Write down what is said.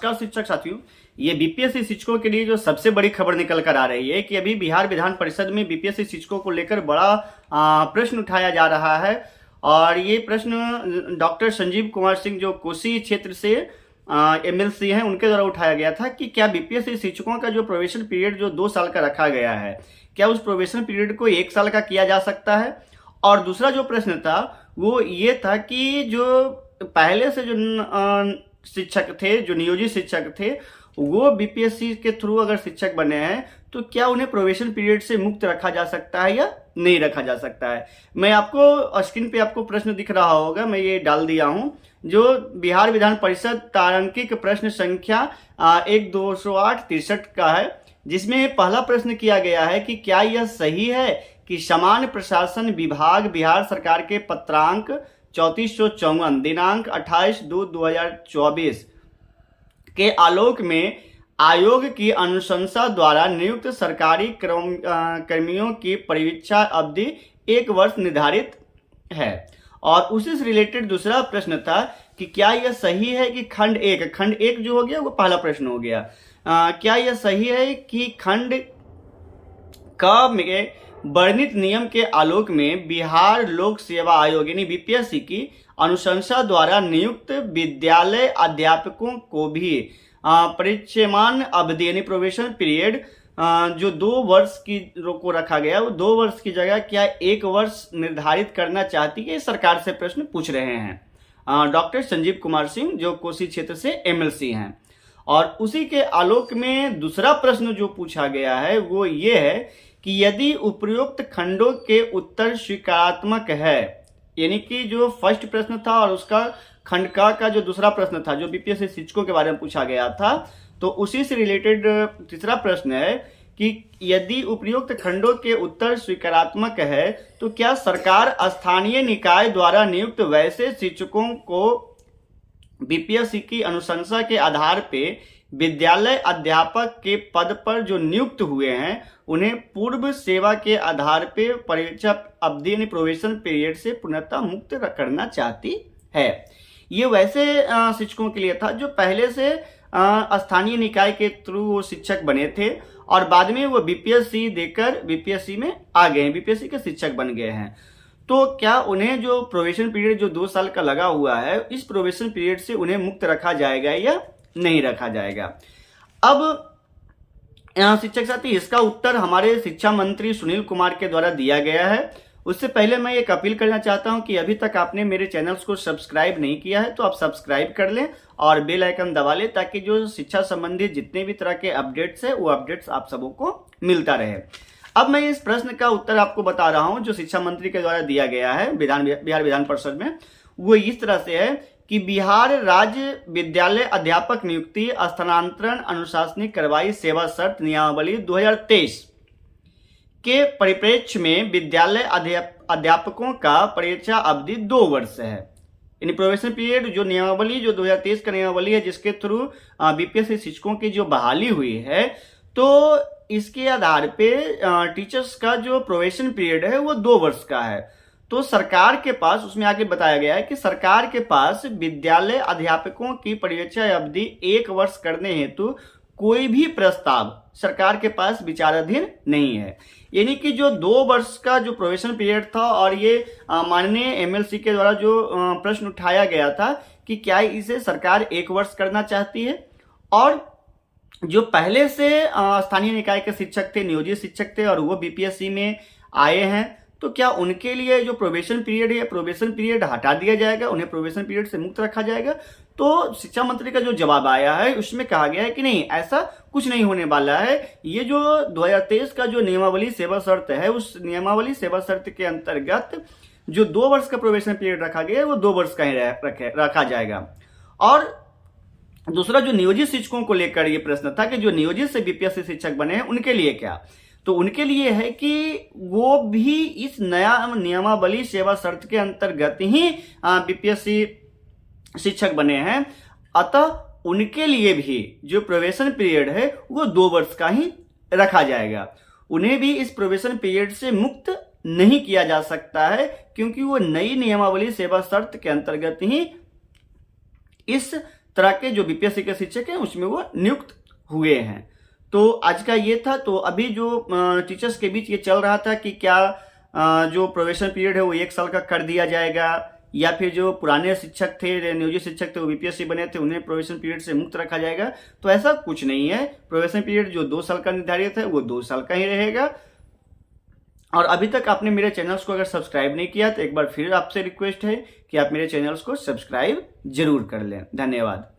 नमस्कार शिक्षक साथियों, ये बीपीएससी शिक्षकों के लिए जो सबसे बड़ी खबर निकल कर आ रही है कि अभी बिहार विधान परिषद में बीपीएससी शिक्षकों को लेकर बड़ा प्रश्न उठाया जा रहा है। और ये प्रश्न डॉक्टर संजीव कुमार सिंह जो कोसी क्षेत्र से एमएलसी हैं उनके द्वारा उठाया गया था कि क्या बीपीएससी शिक्षकों का जो प्रोबेशन पीरियड जो 2 साल का रखा गया है, क्या उस प्रोबेशन पीरियड को 1 साल का किया जा सकता है। और दूसरा जो प्रश्न था वो ये था कि जो पहले से जो शिक्षक थे, जो नियोजित शिक्षक थे, वो बीपीएससी के थ्रू अगर शिक्षक बने हैं तो क्या उन्हें प्रोबेशन पीरियड से मुक्त रखा जा सकता है या नहीं रखा जा सकता है। मैं आपको स्क्रीन पे आपको प्रश्न दिख रहा होगा, मैं ये डाल दिया हूं, जो बिहार विधान परिषद तारांकिक प्रश्न संख्या 1208-63 का है, जिसमें पहला प्रश्न किया गया है कि क्या यह सही है कि सामान्य प्रशासन विभाग बिहार सरकार के पत्रांक 3454 दिनांक 28/2/2024 के आलोक में आयोग की अनुशंसा द्वारा नियुक्त सरकारी कर्मियों की परीक्षा अवधि 1 वर्ष निर्धारित है। और उसी से रिलेटेड दूसरा प्रश्न था कि क्या यह सही है कि खंड एक जो हो गया वो पहला प्रश्न हो गया, क्या यह सही है कि खंड क में वर्णित नियम के आलोक में बिहार लोक सेवा आयोग यानी बीपीएससी की अनुशंसा द्वारा नियुक्त विद्यालय अध्यापकों को भी परिचयमान अवधि यानी प्रोबेशन पीरियड जो 2 वर्ष की को रखा गया, वो 2 वर्ष की जगह क्या 1 वर्ष निर्धारित करना चाहती है, सरकार से प्रश्न पूछ रहे हैं डॉक्टर संजीव कुमार सिंह जो कोसी क्षेत्र से एमएलसी हैं। और उसी के आलोक में दूसरा प्रश्न जो पूछा गया है वो ये है कि यदि उपयुक्त खंडों के उत्तर स्वीकारात्मक है, यानी कि जो फर्स्ट प्रश्न था और उसका खंड का जो दूसरा प्रश्न था जो बीपीएससी शिक्षकों के बारे में पूछा गया था, तो उसी से रिलेटेड तीसरा प्रश्न है कि यदि उपयुक्त खंडों के उत्तर स्वीकारात्मक है तो क्या सरकार स्थानीय निकाय द्वारा नियुक्त वैसे शिक्षकों को बीपीएससी की अनुशंसा के आधार पे विद्यालय अध्यापक के पद पर जो नियुक्त हुए हैं उन्हें पूर्व सेवा के आधार पे परीक्षा अवधि यानी प्रोबेशन पीरियड से पूर्णतः मुक्त करना चाहती है। ये वैसे शिक्षकों के लिए था जो पहले से स्थानीय निकाय के थ्रू वो शिक्षक बने थे और बाद में वो बीपीएससी देकर बीपीएससी में आ गए हैं, बीपीएससी के शिक्षक बन गए हैं। तो क्या उन्हें जो प्रोबेशन पीरियड जो 2 साल का लगा हुआ है, इस प्रोबेशन पीरियड से उन्हें मुक्त रखा जाएगा या नहीं रखा जाएगा। अब शिक्षक साथी, इसका उत्तर हमारे शिक्षा मंत्री सुनील कुमार के द्वारा दिया गया है। उससे पहले मैं एक अपील करना चाहता हूं कि अभी तक आपने मेरे चैनल्स को सब्सक्राइब नहीं किया है तो आप सब्सक्राइब कर लें और बेल आइकन दबा लें ताकि जो शिक्षा संबंधी जितने भी तरह के अपडेट्स है वो अपडेट्स आप सबों को मिलता रहे। अब मैं इस प्रश्न का उत्तर आपको बता रहा हूं जो शिक्षा मंत्री के द्वारा दिया गया है बिहार विधान परिषद में। वो इस तरह से है कि बिहार राज्य विद्यालय अध्यापक नियुक्ति स्थानांतरण अनुशासनिक कार्रवाई सेवा शर्त नियमावली 2023 के परिप्रेक्ष्य में विद्यालय अध्यापकों का परीक्षा अवधि 2 वर्ष है। यानी प्रोबेशन पीरियड जो नियमावली जो 2023 का नियमावली है जिसके थ्रू बीपीएससी शिक्षकों की जो बहाली हुई है, तो इसके आधार पे टीचर्स का जो प्रोबेशन पीरियड है वो 2 वर्ष का है। तो सरकार के पास, उसमें आगे बताया गया है कि सरकार के पास विद्यालय अध्यापकों की परीक्षा अवधि 1 वर्ष करने हेतु कोई भी प्रस्ताव सरकार के पास विचाराधीन नहीं है। यानी कि जो 2 वर्ष का जो प्रोबेशन पीरियड था और ये माननीय एमएलसी के द्वारा जो प्रश्न उठाया गया था कि क्या इसे सरकार 1 वर्ष करना चाहती है, और जो पहले से स्थानीय निकाय के शिक्षक थे, नियोजित शिक्षक थे और वो बीपीएससी में आए हैं, तो क्या उनके लिए जो प्रोबेशन पीरियड है, प्रोबेशन पीरियड हटा दिया जाएगा, उन्हें प्रोबेशन पीरियड से मुक्त रखा जाएगा। तो शिक्षा मंत्री का जो जवाब आया है उसमें कहा गया है कि नहीं, ऐसा कुछ नहीं होने वाला है। ये जो 2023 का जो नियमावली सेवा शर्त है, उस नियमावली सेवा शर्त के अंतर्गत जो 2 वर्ष का प्रोबेशन पीरियड रखा गया है वो 2 वर्ष का ही रखा जाएगा। और दूसरा जो नियोजित शिक्षकों को लेकर ये प्रश्न था कि जो नियोजित से बीपीएससी शिक्षक बने हैं उनके लिए क्या, तो उनके लिए है कि वो भी इस नया नियमावली सेवा शर्त के अंतर्गत ही बीपीएससी शिक्षक बने हैं, अतः उनके लिए भी जो प्रोबेशन पीरियड है वो 2 वर्ष का ही रखा जाएगा। उन्हें भी इस प्रोबेशन पीरियड से मुक्त नहीं किया जा सकता है क्योंकि वो नई नियमावली सेवा शर्त के अंतर्गत ही इस तरह के जो बीपीएससी के शिक्षक हैं उसमें वो नियुक्त हुए हैं। तो आज का ये था। तो अभी जो टीचर्स के बीच ये चल रहा था कि क्या जो प्रोबेशन पीरियड है वो 1 साल का कर दिया जाएगा, या फिर जो पुराने शिक्षक थे, नियोजित शिक्षक थे, वो बीपीएससी बने थे, उन्हें प्रोबेशन पीरियड से मुक्त रखा जाएगा। तो ऐसा कुछ नहीं है। प्रोबेशन पीरियड जो 2 साल का निर्धारित है वो 2 साल का ही रहेगा। और अभी तक आपने मेरे चैनल्स को अगर सब्सक्राइब नहीं किया तो एक बार फिर आपसे रिक्वेस्ट है कि आप मेरे चैनल्स को सब्सक्राइब जरूर कर लें। धन्यवाद।